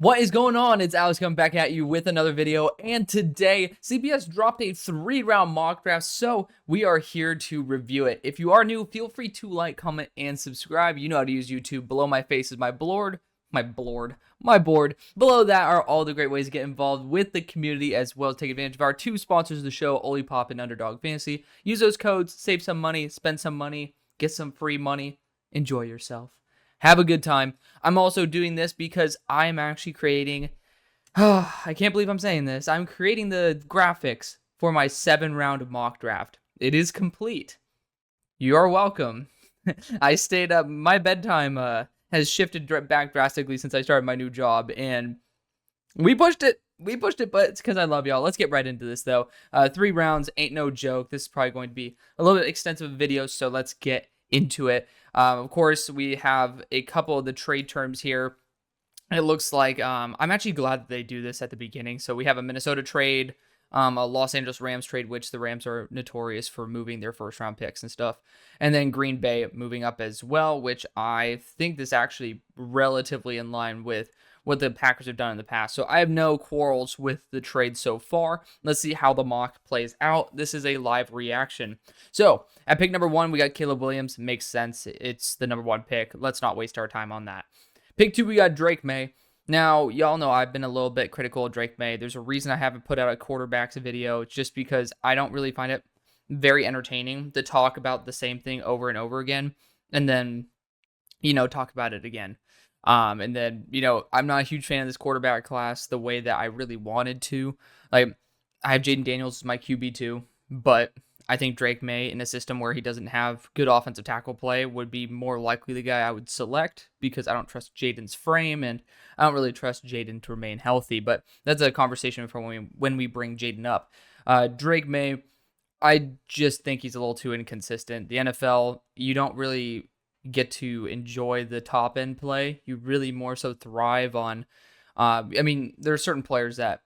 What is going on? It's Alex coming back at you with another video, and today CBS dropped a 3-round mock draft, so we are here to review it. If you are new, feel free to like, comment, and subscribe. You know how to use YouTube. Below my face is my board. Below that are all the great ways to get involved with the community, as well as take advantage of our two sponsors of the show, Olipop and UnderDog Fantasy. Use those codes, save some money, spend some money, get some free money, enjoy yourself. Have a good time. I'm also doing this because I'm actually creating, I can't believe I'm saying this, I'm creating the graphics for my 7-round mock draft. It is complete. You are welcome. I stayed up, my bedtime has shifted back drastically since I started my new job, and we pushed it, but it's because I love y'all. Let's get right into this, though. 3 rounds ain't no joke. This is probably going to be a little bit extensive video, so let's get into it. Of course, we have a couple of the trade terms here. It looks like I'm actually glad that they do this at the beginning. So we have a Minnesota trade, a Los Angeles Rams trade, which the Rams are notorious for moving their first-round picks and stuff. And then Green Bay moving up as well, which I think is actually relatively in line with what the Packers have done in the past. So I have no quarrels with the trade so far. Let's see how the mock plays out. This is a live reaction. So at pick number 1, we got Caleb Williams. Makes sense. It's the number 1 pick. Let's not waste our time on that. Pick 2, we got Drake Maye. Now, y'all know I've been a little bit critical of Drake Maye. There's a reason I haven't put out a quarterbacks video. It's just because I don't really find it very entertaining to talk about the same thing over and over again and then, talk about it again. And then, I'm not a huge fan of this quarterback class the way that I really wanted to. Like, I have Jayden Daniels as my QB2, but I think Drake Maye in a system where he doesn't have good offensive tackle play would be more likely the guy I would select because I don't trust Jayden's frame and I don't really trust Jayden to remain healthy. But that's a conversation for when we bring Jayden up. Drake Maye, I just think he's a little too inconsistent. The NFL, you don't really get to enjoy the top end play. You really more so thrive on there are certain players that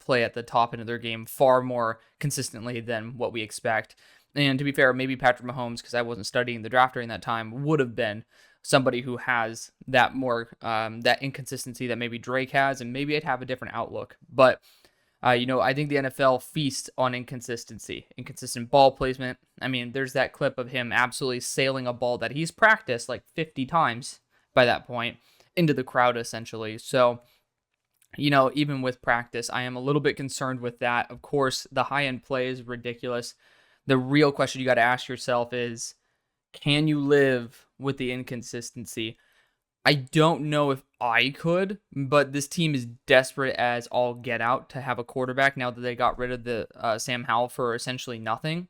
play at the top end of their game far more consistently than what we expect. And to be fair, maybe Patrick Mahomes, because I wasn't studying the draft during that time, would have been somebody who has that more that inconsistency that maybe Drake has, and maybe I'd have a different outlook. But I think the NFL feasts on inconsistency, inconsistent ball placement. There's that clip of him absolutely sailing a ball that he's practiced like 50 times by that point into the crowd, essentially. So, even with practice, I am a little bit concerned with that. Of course, the high-end play is ridiculous. The real question you got to ask yourself is, can you live with the inconsistency? I don't know if I could, but this team is desperate as all get out to have a quarterback now that they got rid of the Sam Howell for essentially nothing.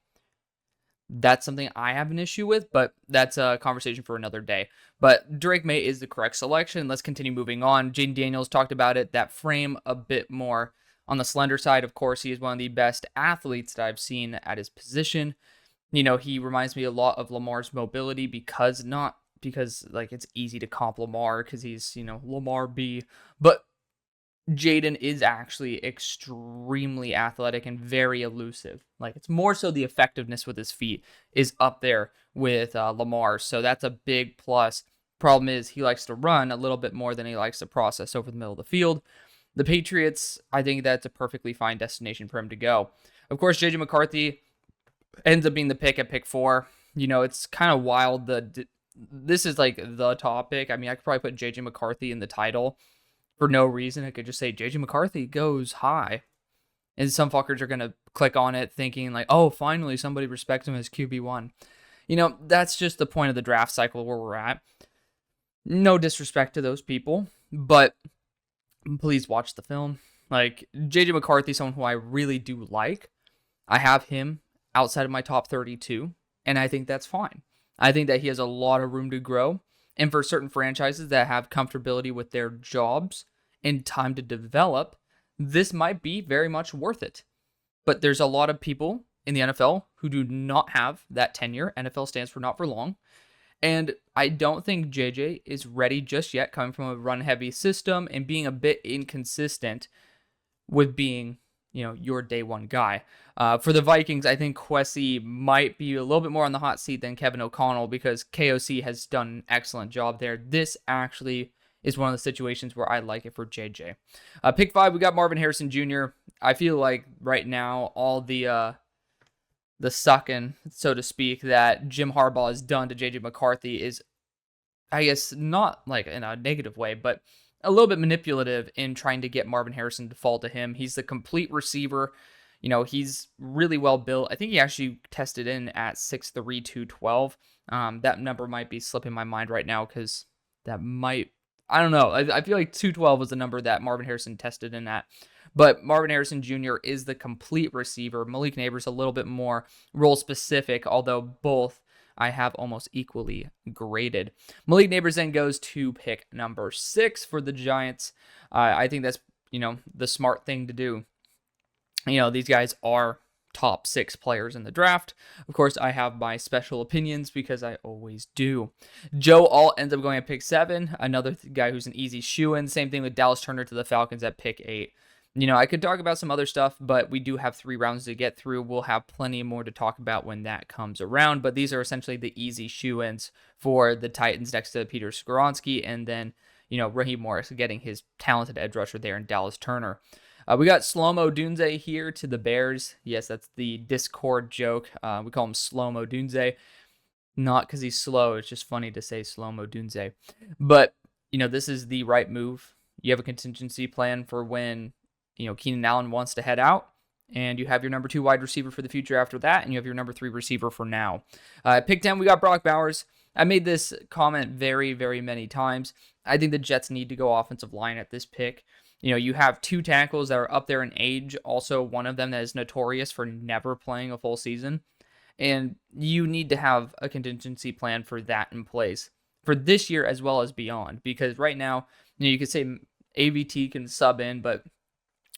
That's something I have an issue with, but that's a conversation for another day. But Drake Maye is the correct selection. Let's continue moving on. Jayden Daniels talked about it, that frame a bit more on the slender side. Of course, he is one of the best athletes that I've seen at his position. He reminds me a lot of Lamar's mobility because it's easy to comp Lamar because he's, Lamar B. But Jayden is actually extremely athletic and very elusive. Like, it's more so the effectiveness with his feet is up there with Lamar. So that's a big plus. Problem is he likes to run a little bit more than he likes to process over the middle of the field. The Patriots, I think that's a perfectly fine destination for him to go. Of course, J.J. McCarthy ends up being the pick at pick 4. It's kind of wild. This is like the topic. I could probably put J.J. McCarthy in the title for no reason. I could just say J.J. McCarthy goes high. And some fuckers are going to click on it thinking like, oh, finally somebody respects him as QB1. That's just the point of the draft cycle where we're at. No disrespect to those people, but please watch the film. Like, J.J. McCarthy, someone who I really do like. I have him outside of my top 32, and I think that's fine. I think that he has a lot of room to grow. And for certain franchises that have comfortability with their jobs and time to develop, this might be very much worth it. But there's a lot of people in the NFL who do not have that tenure. NFL stands for not for long. And I don't think JJ is ready just yet, coming from a run-heavy system and being a bit inconsistent with being, your day one guy. For the Vikings, I think Kwesi might be a little bit more on the hot seat than Kevin O'Connell because KOC has done an excellent job there. This actually is one of the situations where I like it for JJ. Pick 5, we got Marvin Harrison Jr. I feel like right now all the sucking, so to speak, that Jim Harbaugh has done to JJ McCarthy is, I guess, not like in a negative way, but a little bit manipulative in trying to get Marvin Harrison to fall to him. He's the complete receiver. He's really well built. I think he actually tested in at 6'3", 212. That number might be slipping my mind right now because that might, I don't know. I feel like 212 was the number that Marvin Harrison tested in at. But Marvin Harrison Jr. is the complete receiver. Malik Neighbors a little bit more role specific, although both I have almost equally graded. Malik Neighbors then goes to pick number 6 for the Giants. I think that's, the smart thing to do. These guys are top 6 players in the draft. Of course, I have my special opinions because I always do. Joe Alt ends up going at pick 7. Another guy who's an easy shoe-in. Same thing with Dallas Turner to the Falcons at pick 8. I could talk about some other stuff, but we do have 3 rounds to get through. We'll have plenty more to talk about when that comes around, but these are essentially the easy shoe-ins for the Titans next to Peter Skoronski, and then, Raheem Morris getting his talented edge rusher there in Dallas Turner. We got Slow-Mo Dunze here to the Bears. Yes, that's the Discord joke. We call him Slow-Mo Dunze. Not because he's slow. It's just funny to say Slow-Mo Dunze. But, this is the right move. You have a contingency plan for when Keenan Allen wants to head out, and you have your number 2 wide receiver for the future after that, and you have your number 3 receiver for now. Pick 10, we got Brock Bowers. I made this comment very, very many times. I think the Jets need to go offensive line at this pick. You have 2 tackles that are up there in age, also one of them that is notorious for never playing a full season, and you need to have a contingency plan for that in place for this year as well as beyond, because right now, you could say AVT can sub in, but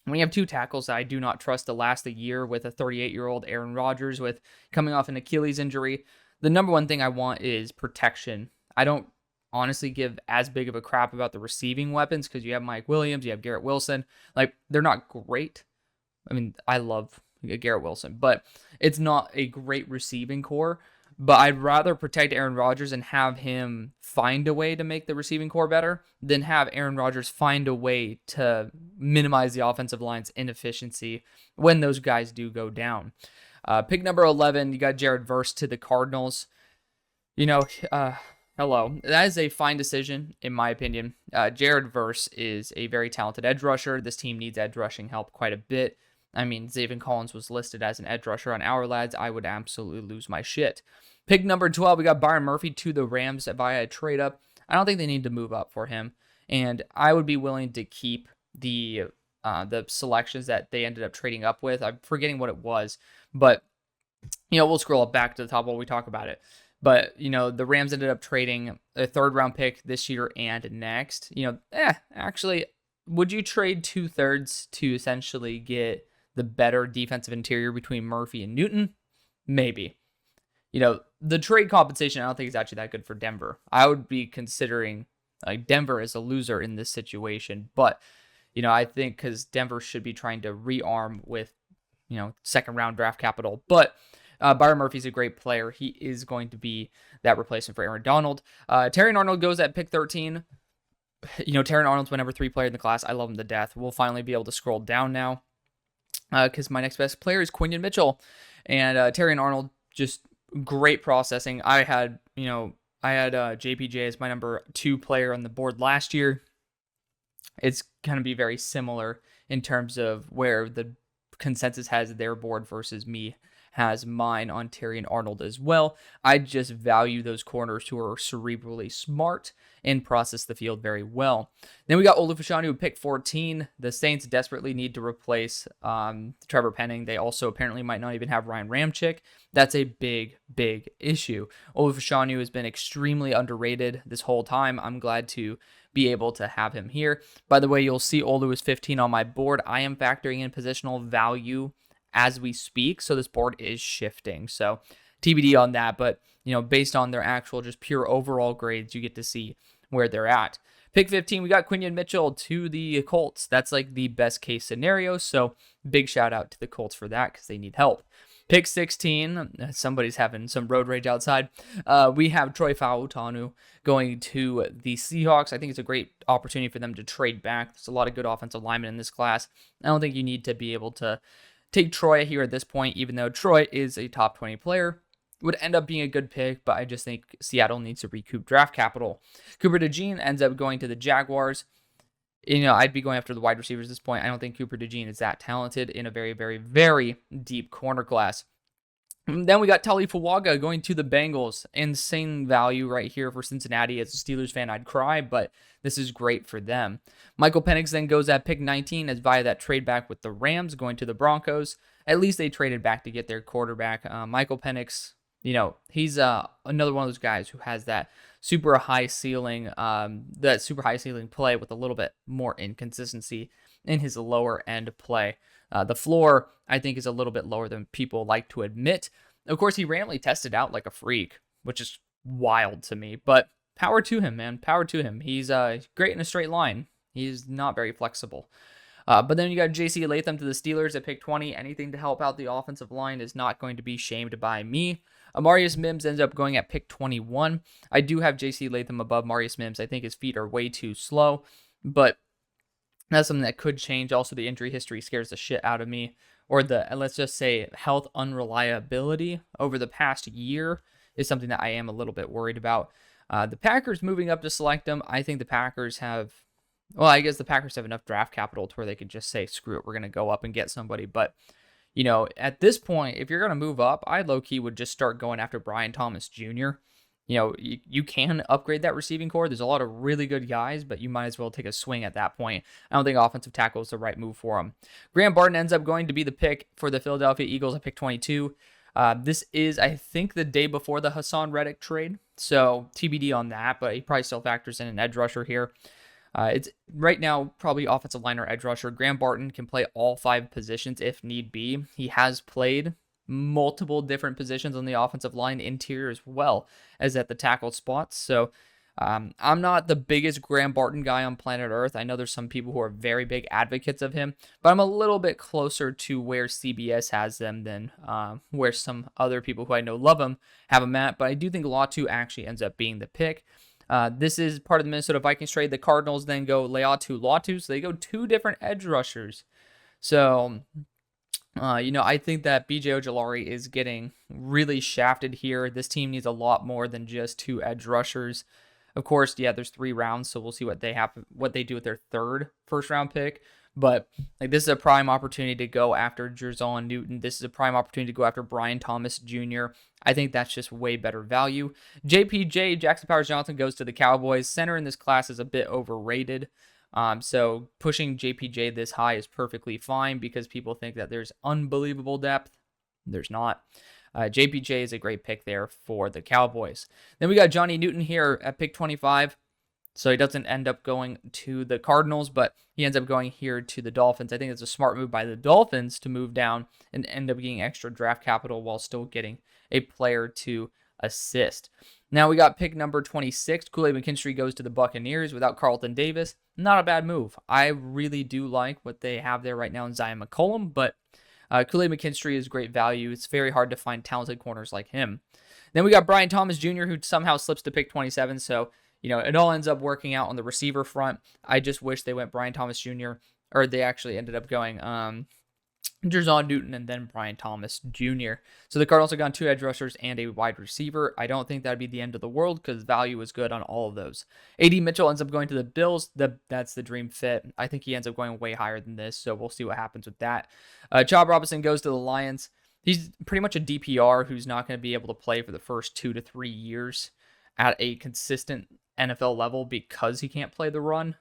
when you have 2 tackles that I do not trust to last a year with a 38-year-old Aaron Rodgers with coming off an Achilles injury, the number one thing I want is protection. I don't honestly give as big of a crap about the receiving weapons because you have Mike Williams, you have Garrett Wilson. Like, they're not great. I mean, I love Garrett Wilson, but it's not a great receiving core. But I'd rather protect Aaron Rodgers and have him find a way to make the receiving core better than have Aaron Rodgers find a way to minimize the offensive line's inefficiency when those guys do go down. Pick number 11, you got Jared Verse to the Cardinals. Hello. That is a fine decision, in my opinion. Jared Verse is a very talented edge rusher. This team needs edge rushing help quite a bit. I mean, Zaven Collins was listed as an edge rusher on Our Lads. I would absolutely lose my shit. Pick number 12, we got Byron Murphy to the Rams via a trade-up. I don't think they need to move up for him, and I would be willing to keep the selections that they ended up trading up with. I'm forgetting what it was, but, we'll scroll up back to the top while we talk about it. But, the Rams ended up trading a 3rd-round pick this year and next. Actually, would you trade 2/3 to essentially get the better defensive interior between Murphy and Newton? Maybe. The trade compensation I don't think is actually that good for Denver. I would be considering Denver as a loser in this situation. But, I think because Denver should be trying to rearm with, 2nd-round draft capital. But Byron Murphy's a great player. He is going to be that replacement for Aaron Donald. Terry Arnold goes at pick 13. Terry Arnold's my number 3 player in the class. I love him to death. We'll finally be able to scroll down now because my next best player is Quinion Mitchell. And Terry Arnold, just great processing. I had JPJ as my number 2 player on the board last year. It's going to be very similar in terms of where the consensus has their board versus me has mine on Terry Arnold as well. I just value those corners who are cerebrally smart and process the field very well. Then we got Olu Fashanu at pick 14. The Saints desperately need to replace Trevor Penning. They also apparently might not even have Ryan Ramczyk. That's a big, big issue. Olu Fashanu has been extremely underrated this whole time. I'm glad to be able to have him here. By the way, you'll see Olu is 15 on my board. I am factoring in positional value as we speak, so this board is shifting. So TBD on that, but based on their actual just pure overall grades, you get to see where they're at. Pick 15, we got Quinion Mitchell to the Colts. That's like the best case scenario, so big shout out to the Colts for that because they need help. Pick 16, somebody's having some road rage outside. We have Troy Fautanu going to the Seahawks. I think it's a great opportunity for them to trade back. There's a lot of good offensive linemen in this class. I don't think you need to be able to take Troy here at this point, even though Troy is a top 20 player. Would end up being a good pick, but I just think Seattle needs to recoup draft capital. Cooper DeJean ends up going to the Jaguars. I'd be going after the wide receivers at this point. I don't think Cooper DeJean is that talented in a very, very, very deep corner class. And then we got Tali Fuaga going to the Bengals. Insane value right here for Cincinnati. As a Steelers fan, I'd cry, but this is great for them. Michael Penix then goes at pick 19 as via that trade back with the Rams going to the Broncos. At least they traded back to get their quarterback. Michael Penix, he's another one of those guys who has that super high ceiling play with a little bit more inconsistency in his lower end play. The floor, I think, is a little bit lower than people like to admit. Of course, he randomly tested out like a freak, which is wild to me. But power to him, man. Power to him. He's great in a straight line. He's not very flexible. But then you got J.C. Latham to the Steelers at pick 20. Anything to help out the offensive line is not going to be shamed by me. Amarius Mims ends up going at pick 21. I do have J.C. Latham above Amarius Mims. I think his feet are way too slow, but that's something that could change. Also, the injury history scares the shit out of me. Or the, let's just say, health unreliability over the past year is something that I am a little bit worried about. The Packers moving up to select them. I think the Packers have, I guess the Packers have enough draft capital to where they could just say, screw it, we're going to go up and get somebody. But, at this point, if you're going to move up, I low-key would just start going after Brian Thomas Jr. You can upgrade that receiving core. There's a lot of really good guys, but you might as well take a swing at that point. I don't think offensive tackle is the right move for him. Graham Barton ends up going to be the pick for the Philadelphia Eagles at pick 22. This is, I think, the day before the Hassan Reddick trade, so TBD on that, but he probably still factors in an edge rusher here. It's right now probably offensive line or edge rusher. Graham Barton can play all 5 positions if need be. He has played multiple different positions on the offensive line, interior as well as at the tackle spots. So I'm not the biggest Graham Barton guy on planet Earth. I know there's some people who are very big advocates of him, but I'm a little bit closer to where CBS has them than where some other people who I know love him have him at. But I do think Latu actually ends up being the pick. This is part of the Minnesota Vikings trade. The Cardinals then go Leatu Latu, so they go 2 different edge rushers. So I think that BJ Ojulari is getting really shafted here. This team needs a lot more than just 2 edge rushers. Of course, there's 3 rounds, so we'll see what they do with their 3rd first-round pick. But this is a prime opportunity to go after Jerzon Newton. This is a prime opportunity to go after Brian Thomas Jr. I think that's just way better value. JPJ, Jackson Powers Johnson, goes to the Cowboys. Center in this class is a bit overrated. So pushing JPJ this high is perfectly fine because people think that there's unbelievable depth. There's not. JPJ is a great pick there for the Cowboys. Then we got Johnny Newton here at pick 25. So he doesn't end up going to the Cardinals, but he ends up going here to the Dolphins. I think it's a smart move by the Dolphins to move down and end up getting extra draft capital while still getting a player to assist. Now we got pick number 26. Kool-Aid McKinstry goes to the Buccaneers without Carlton Davis. Not a bad move. I really do like what they have there right now in Zion McCollum, but Kool-Aid McKinstry is great value. It's very hard to find talented corners like him. Then we got Brian Thomas Jr., who somehow slips to pick 27, so it all ends up working out on the receiver front. I just wish they went Brian Thomas Jr., or they actually ended up going Jerzon Newton and then Brian Thomas Jr. So the Cardinals have gone 2 edge rushers and a wide receiver. I don't think that'd be the end of the world because value is good on all of those. A.D. Mitchell ends up going to the Bills. That's the dream fit. I think he ends up going way higher than this, so we'll see what happens with that. Chad Robinson goes to the Lions. He's pretty much a DPR who's not going to be able to play for the first 2 to 3 years at a consistent NFL level because he can't play the run.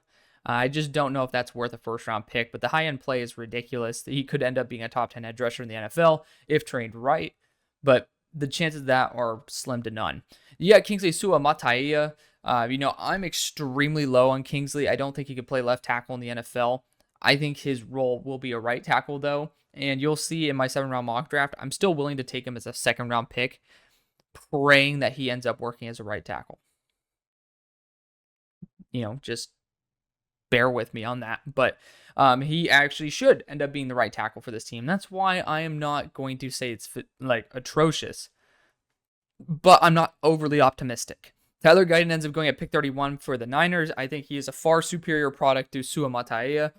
I just don't know if that's worth a first-round pick, but the high-end play is ridiculous. He could end up being a top 10 edge rusher in the NFL if trained right, but the chances of that are slim to none. You got Kingsley Suamataia. I'm extremely low on Kingsley. I don't think he could play left tackle in the NFL. I think his role will be a right tackle, though, and you'll see in my 7-round mock draft, I'm still willing to take him as a second-round pick, praying that he ends up working as a right tackle. Just bear with me on that. But he actually should end up being the right tackle for this team. That's why I am not going to say it's like atrocious, but I'm not overly optimistic. Tyler Guyton ends up going at pick 31 for the Niners. I think he is a far superior product to Sua Mataia.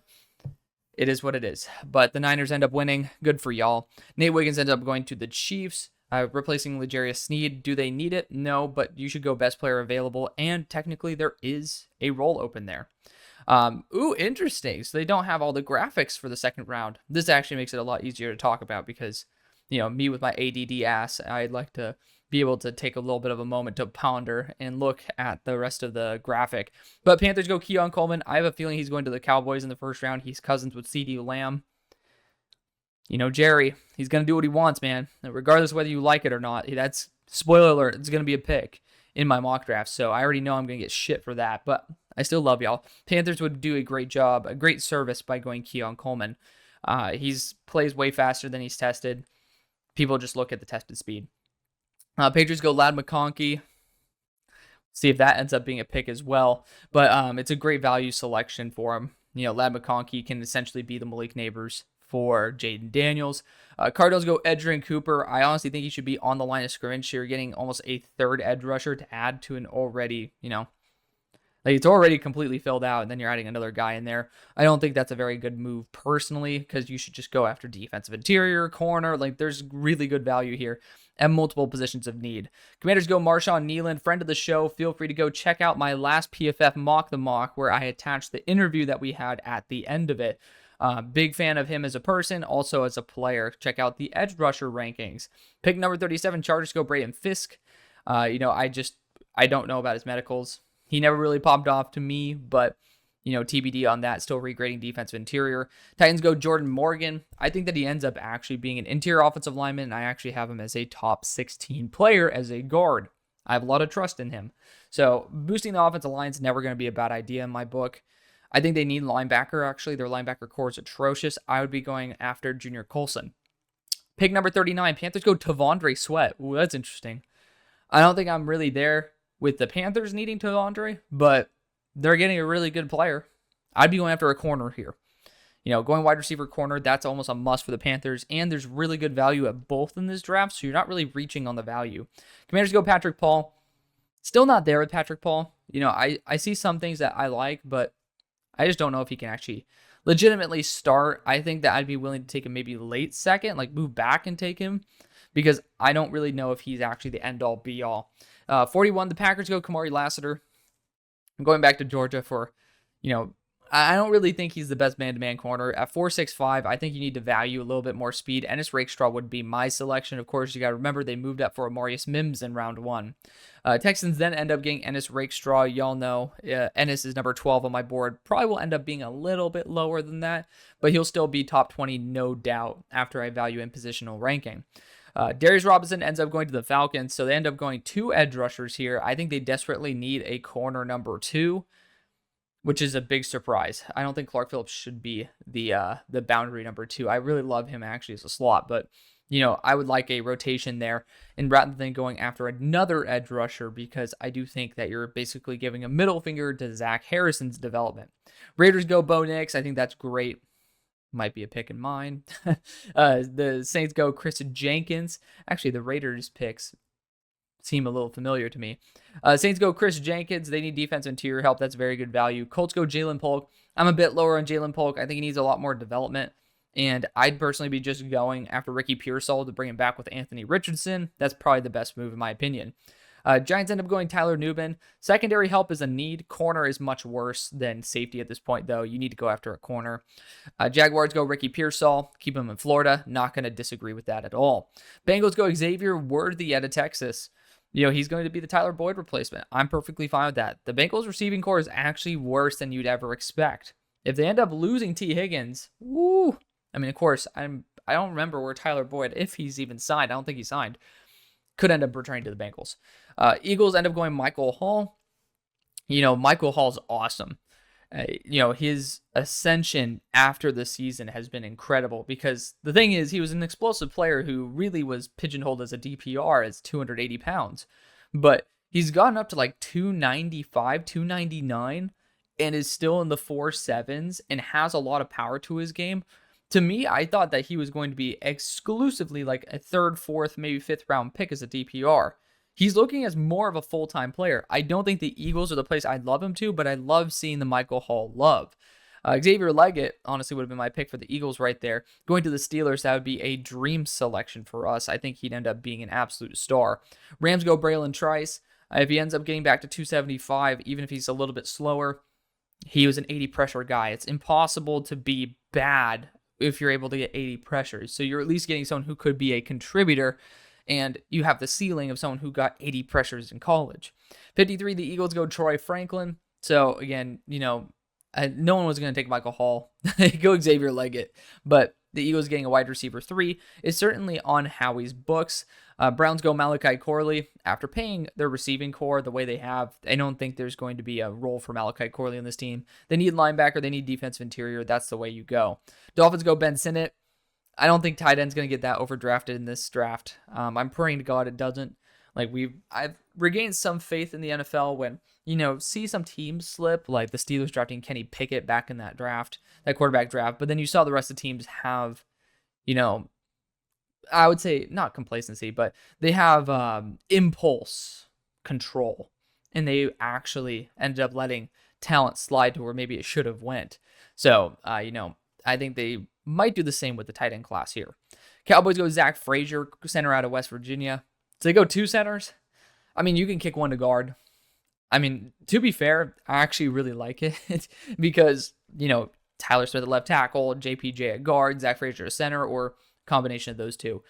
It is what it is. But the Niners end up winning. Good for y'all. Nate Wiggins ends up going to the Chiefs, replacing L'Jarius Sneed. Do they need it? No, but you should go best player available. And technically, there is a role open there. Interesting. So they don't have all the graphics for the second round. This actually makes it a lot easier to talk about because, me with my ADD ass, I'd like to be able to take a little bit of a moment to ponder and look at the rest of the graphic. But Panthers go Keon Coleman. I have a feeling he's going to the Cowboys in the first round. He's cousins with CeeDee Lamb. Jerry, he's going to do what he wants, man. Regardless of whether you like it or not. That's, spoiler alert, it's going to be a pick in my mock draft. So I already know I'm going to get shit for that. But I still love y'all. Panthers would do a great job, a great service by going Keon Coleman. He's plays way faster than he's tested. People just look at the tested speed. Patriots go Ladd McConkey. See if that ends up being a pick as well. But it's a great value selection for him. Ladd McConkey can essentially be the Malik Neighbors for Jayden Daniels. Cardinals go Edgerrin Cooper. I honestly think he should be on the line of scrimmage here, getting almost a third edge rusher to add to an already, it's already completely filled out, and then you're adding another guy in there. I don't think that's a very good move personally, because you should just go after defensive interior, corner. There's really good value here and multiple positions of need. Commanders go Marshawn Neeland, friend of the show. Feel free to go check out my last PFF Mock the Mock, where I attached the interview that we had at the end of it. Big fan of him as a person, also as a player. Check out the edge rusher rankings. Pick number 37, Chargers go Braden Fisk. I don't know about his medicals. He never really popped off to me, but, TBD on that. Still regrading defensive interior. Titans go Jordan Morgan. I think that he ends up actually being an interior offensive lineman, and I actually have him as a top 16 player as a guard. I have a lot of trust in him. So boosting the offensive line is never going to be a bad idea in my book. I think they need linebacker, actually. Their linebacker core is atrocious. I would be going after Junior Colson. Pick number 39, Panthers go Tavondre Sweat. Ooh, that's interesting. I don't think I'm really there with the Panthers needing Tavondre, but they're getting a really good player. I'd be going after a corner here. Going wide receiver corner, that's almost a must for the Panthers, and there's really good value at both in this draft, so you're not really reaching on the value. Commanders go Patrick Paul. Still not there with Patrick Paul. I see some things that I like, but I just don't know if he can actually legitimately start. I think that I'd be willing to take him maybe late second, move back and take him, because I don't really know if he's actually the end-all, be-all. 41, the Packers go Kamari Lassiter. I'm going back to Georgia for, I don't really think he's the best man-to-man corner. At 4.65, I think you need to value a little bit more speed. Ennis Rakestraw would be my selection. Of course, you got to remember they moved up for Amarius Mims in round 1. Texans then end up getting Ennis Rakestraw. Y'all know Ennis is number 12 on my board. Probably will end up being a little bit lower than that, but he'll still be top 20, no doubt, after I value in positional ranking. Darius Robinson ends up going to the Falcons, so they end up going 2 edge rushers here. I think they desperately need a corner number 2, which is a big surprise. I don't think Clark Phillips should be the boundary number 2. I really love him actually as a slot, but I would like a rotation there, and rather than going after another edge rusher, because I do think that you're basically giving a middle finger to Zach Harrison's development. Raiders go Bo Nix. I think that's great. Might be a pick in mine. The Saints go Chris Jenkins. Actually, the Raiders picks seem a little familiar to me. Saints go Chris Jenkins. They need defense interior help. That's very good value. Colts go Jalen Polk. I'm a bit lower on Jalen Polk. I think he needs a lot more development. And I'd personally be just going after Ricky Pearsall to bring him back with Anthony Richardson. That's probably the best move in my opinion. Giants end up going Tyler Nubin. Secondary help is a need. Corner is much worse than safety at this point, though. You need to go after a corner. Jaguars go Ricky Pearsall. Keep him in Florida. Not going to disagree with that at all. Bengals go Xavier Worthy out of Texas. He's going to be the Tyler Boyd replacement. I'm perfectly fine with that. The Bengals receiving core is actually worse than you'd ever expect. If they end up losing T. Higgins, woo! Of course, I don't remember where Tyler Boyd, if he's even signed. I don't think he signed. Could end up returning to the Bengals. Eagles end up going Michael Hall. Michael Hall's awesome. His ascension after the season has been incredible, because the thing is, he was an explosive player who really was pigeonholed as a DPR as 280 pounds. But he's gotten up to 295, 299, and is still in the 4.7s and has a lot of power to his game. To me, I thought that he was going to be exclusively like a third, fourth, maybe fifth round pick as a DPR. He's looking as more of a full-time player. I don't think the Eagles are the place I'd love him to, but I love seeing the Michael Hall love. Xavier Leggett honestly would have been my pick for the Eagles right there. Going to the Steelers, that would be a dream selection for us. I think he'd end up being an absolute star. Rams go Braylon Trice. If he ends up getting back to 275, even if he's a little bit slower, he was an 80 pressure guy. It's impossible to be bad if you're able to get 80 pressures. So you're at least getting someone who could be a contributor, and you have the ceiling of someone who got 80 pressures in college. 53, the Eagles go Troy Franklin. So again, no one was going to take Michael Hall. Go Xavier Leggett. But the Eagles getting a wide receiver 3 is certainly on Howie's books. Browns go Malachi Corley. After paying their receiving core the way they have, I don't think there's going to be a role for Malachi Corley on this team. They need linebacker. They need defensive interior. That's the way you go. Dolphins go Ben Sinnott. I don't think tight end's going to get that overdrafted in this draft. I'm praying to God it doesn't. I've regained some faith in the NFL when, see some teams slip, like the Steelers drafting Kenny Pickett back in that draft, that quarterback draft. But then you saw the rest of the teams have, I would say not complacency, but they have impulse control. And they actually ended up letting talent slide to where maybe it should have went. So, I think they might do the same with the tight end class here. Cowboys go Zach Frazier, center out of West Virginia. So they go 2 centers. I mean, you can kick one to guard. I mean, to be fair, I actually really like it because, Tyler Smith at left tackle, JPJ at guard, Zach Frazier at center, or combination of those two.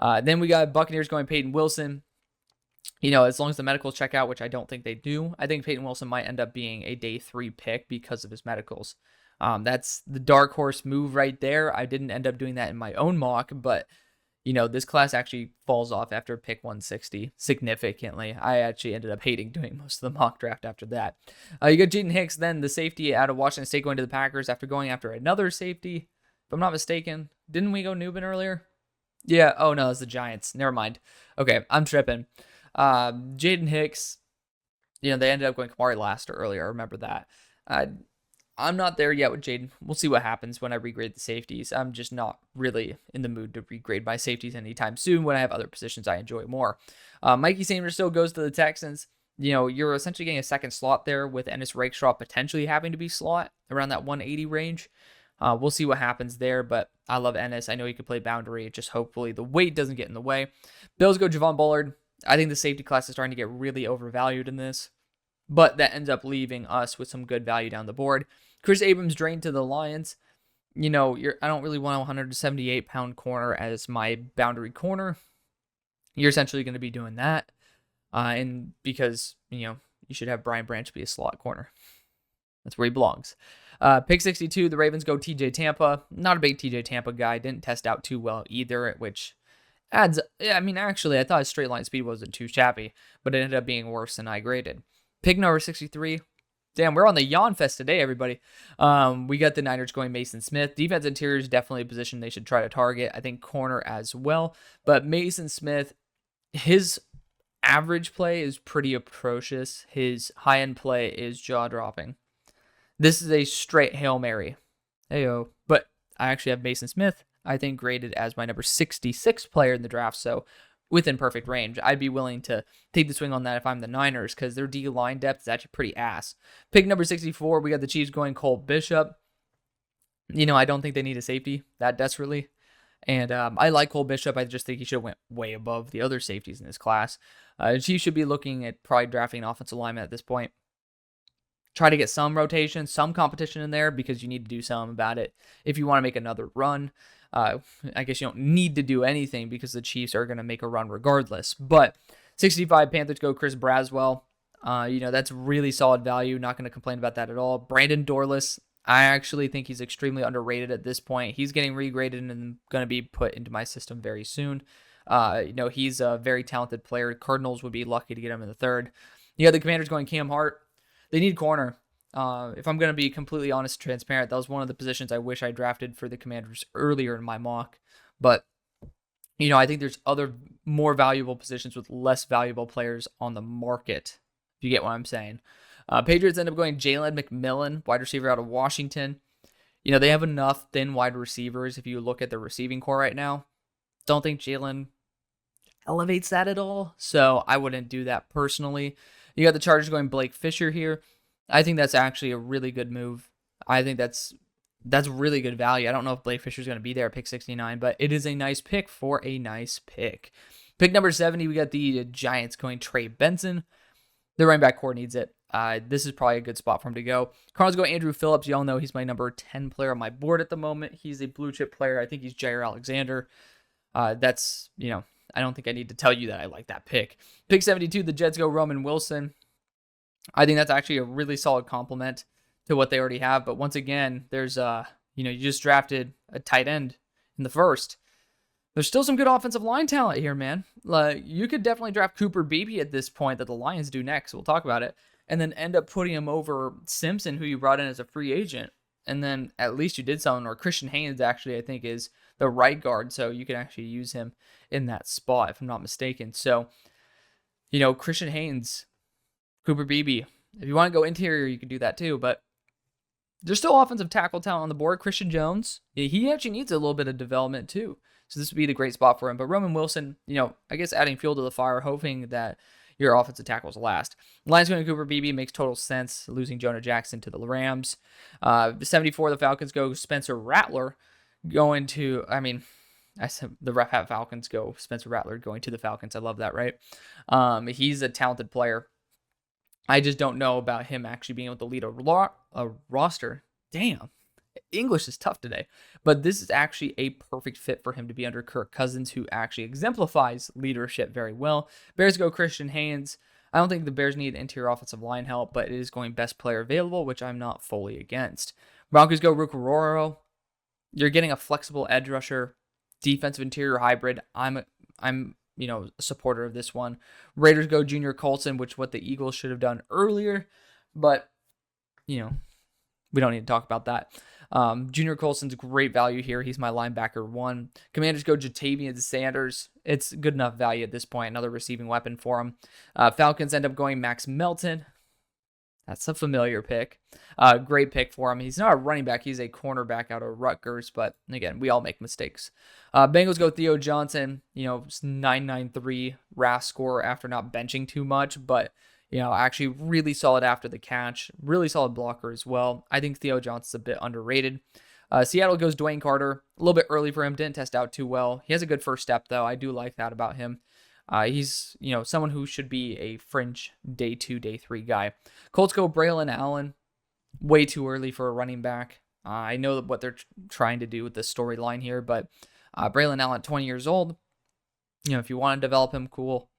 Then we got Buccaneers going Peyton Wilson. As long as the medicals check out, which I don't think they do, I think Peyton Wilson might end up being a day 3 pick because of his medicals. That's the dark horse move right there. I didn't end up doing that in my own mock, but this class actually falls off after pick 160 significantly. I actually ended up hating doing most of the mock draft after that. You got Jayden Hicks, then the safety out of Washington State going to the Packers after going after another safety. If I'm not mistaken, didn't we go Newbin earlier? Yeah. Oh no, it's the Giants. Never mind. Okay, I'm tripping. Jayden Hicks, they ended up going Kamari Laster earlier. I remember that. I'm not there yet with Jayden. We'll see what happens when I regrade the safeties. I'm just not really in the mood to regrade my safeties anytime soon when I have other positions I enjoy more. Mikey Sanders still goes to the Texans. You're essentially getting a second slot there with Ennis Rakestraw potentially having to be slot around that 180 range. We'll see what happens there, but I love Ennis. I know he could play boundary. Just hopefully the weight doesn't get in the way. Bills go Javon Bullard. I think the safety class is starting to get really overvalued in this, but that ends up leaving us with some good value down the board. Chris Abrams drained to the Lions. I don't really want a 178-pound corner as my boundary corner. You're essentially going to be doing that. And because, you should have Brian Branch be a slot corner. That's where he belongs. Pick 62, the Ravens go TJ Tampa. Not a big TJ Tampa guy. Didn't test out too well either, which adds... actually, I thought his straight line speed wasn't too shabby, but it ended up being worse than I graded. Pick number 63... Damn, we're on the yawn fest today, everybody. We got the Niners going Mason Smith. Defense interior is definitely a position they should try to target. I think corner as well. But Mason Smith, his average play is pretty atrocious. His high-end play is jaw-dropping. This is a straight Hail Mary. Heyo. But I actually have Mason Smith, I think, graded as my number 66 player in the draft. So within perfect range. I'd be willing to take the swing on that if I'm the Niners because their D-line depth is actually pretty ass. Pick number 64, we got the Chiefs going Cole Bishop. I don't think they need a safety that desperately. And I like Cole Bishop. I just think he should have went way above the other safeties in this class. Chiefs should be looking at probably drafting an offensive lineman at this point. Try to get some rotation, some competition in there because you need to do something about it if you want to make another run. I guess you don't need to do anything because the Chiefs are going to make a run regardless. But 65 Panthers go Chris Braswell. That's really solid value. Not going to complain about that at all. Brandon Dorless, I actually think he's extremely underrated at this point. He's getting regraded and going to be put into my system very soon. He's a very talented player. Cardinals would be lucky to get him in the 3rd. The Commanders going Cam Hart. They need corner. If I'm going to be completely honest and transparent, that was one of the positions I wish I drafted for the Commanders earlier in my mock. But, I think there's other more valuable positions with less valuable players on the market, if you get what I'm saying. Patriots end up going Jalen McMillan, wide receiver out of Washington. They have enough thin wide receivers if you look at the receiving core right now. Don't think Jalen elevates that at all, so I wouldn't do that personally. You got the Chargers going Blake Fisher here. I think that's actually a really good move. I think that's really good value. I don't know if Blake Fisher's going to be there at pick 69, but it is a nice pick for a nice pick. Pick number 70, we got the Giants going Trey Benson. The running back core needs it. This is probably a good spot for him to go. Cardinals go Andrew Phillips. Y'all know he's my number 10 player on my board at the moment. He's a blue chip player. I think he's Jair Alexander. I don't think I need to tell you that I like that pick. Pick 72, the Jets go Roman Wilson. I think that's actually a really solid compliment to what they already have. But once again, there's you just drafted a tight end in the first. There's still some good offensive line talent here, man. You could definitely draft Cooper Beebe at this point that the Lions do next. We'll talk about it. And then end up putting him over Simpson, who you brought in as a free agent. And then at least you did something. Or Christian Haynes actually, I think, is the right guard. So you can actually use him in that spot, if I'm not mistaken. So, Christian Haynes, Cooper Beebe. If you want to go interior, you can do that too. But there's still offensive tackle talent on the board. Christian Jones, he actually needs a little bit of development too. So this would be the great spot for him. But Roman Wilson, I guess adding fuel to the fire, hoping that your offensive tackles last. Lions going to Cooper Beebe makes total sense, losing Jonah Jackson to the Rams. 74, the Falcons go Spencer Rattler going to, I said the Falcons go Spencer Rattler going to the Falcons. I love that, right? He's a talented player. I just don't know about him actually being able to lead a roster. Damn. English is tough today, but this is actually a perfect fit for him to be under Kirk Cousins, who actually exemplifies leadership very well. Bears go Christian Haynes. I don't think the Bears need interior offensive line help, but it is going best player available, which I'm not fully against. Broncos go Rucororo. You're getting a flexible edge rusher, defensive interior hybrid. I'm a supporter of this one. Raiders go Junior Colson, which what the Eagles should have done earlier, but we don't need to talk about that. Junior Colson's great value here. He's my linebacker 1. Commanders go Jatavian Sanders. It's good enough value at this point. Another receiving weapon for him. Falcons end up going Max Melton. That's a familiar pick. Great pick for him. He's not a running back. He's a cornerback out of Rutgers. But again, we all make mistakes. Bengals go Theo Johnson. 993 RAS score after not benching too much. But actually really solid after the catch. Really solid blocker as well. I think Theo Johnson's a bit underrated. Seattle goes Dwayne Carter. A little bit early for him. Didn't test out too well. He has a good first step, though. I do like that about him. He's, someone who should be a fringe day 2, day 3 guy. Colts go Braylon Allen. Way too early for a running back. I know what they're trying to do with this storyline here, but Braylon Allen, 20 years old. If you want to develop him, cool.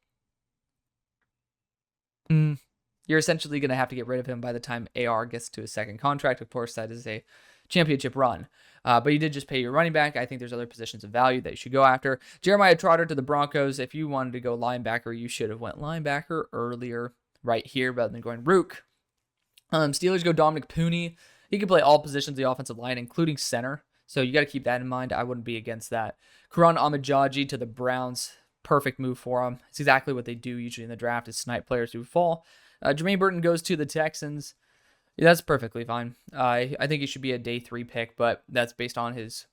You're essentially going to have to get rid of him by the time AR gets to his second contract. Of course, that is a championship run. But you did just pay your running back. I think there's other positions of value that you should go after. Jeremiah Trotter to the Broncos. If you wanted to go linebacker, you should have went linebacker earlier right here rather than going Rook. Steelers go Dominic Pooney. He can play all positions of the offensive line, including center. So you got to keep that in mind. I wouldn't be against that. Karan Amajaji to the Browns. Perfect move for him. It's exactly what they do usually in the draft is snipe players who fall. Jermaine Burton goes to the Texans. Yeah, that's perfectly fine. I think he should be a day 3 pick, but that's based on his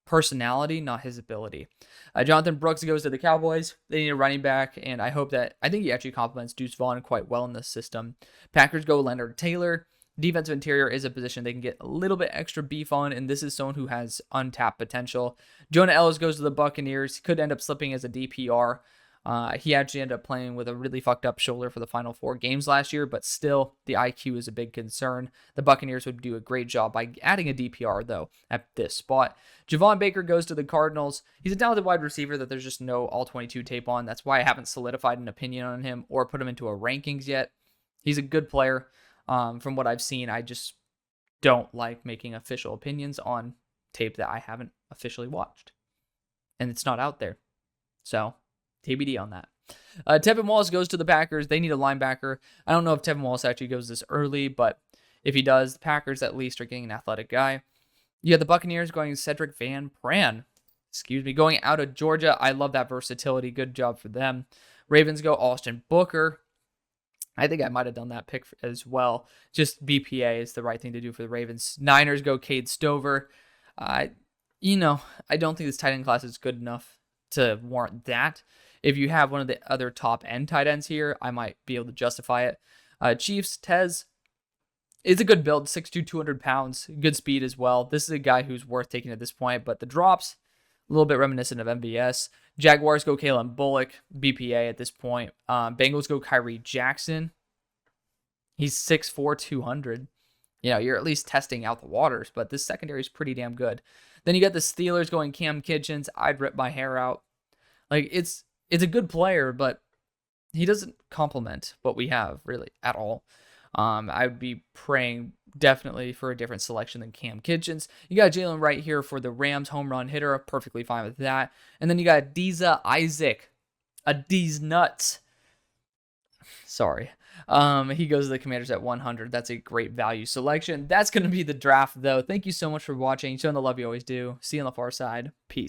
personality, not his ability. Jonathan Brooks goes to the Cowboys. They need a running back, and I think he actually complements Deuce Vaughn quite well in this system. Packers go Leonard Taylor. Defensive interior is a position they can get a little bit extra beef on, and this is someone who has untapped potential. Jonah Ellis goes to the Buccaneers. He could end up slipping as a DPR. He actually ended up playing with a really fucked up shoulder for the final 4 games last year, but still, the IQ is a big concern. The Buccaneers would do a great job by adding a DPR, though, at this spot. Javon Baker goes to the Cardinals. He's a talented wide receiver that there's just no all-22 tape on. That's why I haven't solidified an opinion on him or put him into a rankings yet. He's a good player. From what I've seen, I just don't like making official opinions on tape that I haven't officially watched. And it's not out there. So, TBD on that. Tevin Wallace goes to the Packers. They need a linebacker. I don't know if Tevin Wallace actually goes this early, but if he does, the Packers at least are getting an athletic guy. You have the Buccaneers going Cedric Van Pran. Going out of Georgia. I love that versatility. Good job for them. Ravens go Austin Booker. I think I might have done that pick as well. Just BPA is the right thing to do for the Ravens. Niners go Cade Stover. I, I don't think this tight end class is good enough to warrant that. If you have one of the other top end tight ends here, I might be able to justify it. Chiefs, Tez is a good build, 6'2", 200 pounds, good speed as well. This is a guy who's worth taking at this point, but the drops, a little bit reminiscent of MVS. Jaguars go Kalen Bullock, BPA at this point. Bengals go Kyrie Jackson. He's 6'4", 200. You're at least testing out the waters, but this secondary is pretty damn good. Then you got the Steelers going Cam Kitchens. I'd rip my hair out. Like, it's a good player, but he doesn't complement what we have really at all. I would be praying definitely for a different selection than Cam Kitchens. You got Jalen right here for the Rams, home run hitter. Perfectly fine with that. And then you got Deza Isaac. A D's nuts. Sorry. He goes to the Commanders at 100. That's a great value selection. That's going to be the draft, though. Thank you so much for watching. Showing the love you always do. See you on the far side. Peace.